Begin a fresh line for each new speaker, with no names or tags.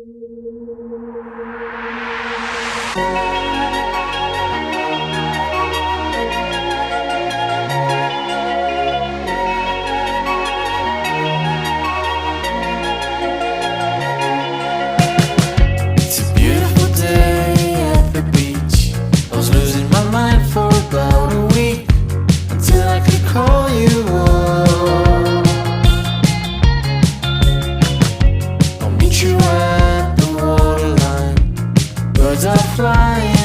It's a beautiful day at the beach. I was losing my mind for about a week until I could call you up. I'll meet you at the waterline. Birds are flying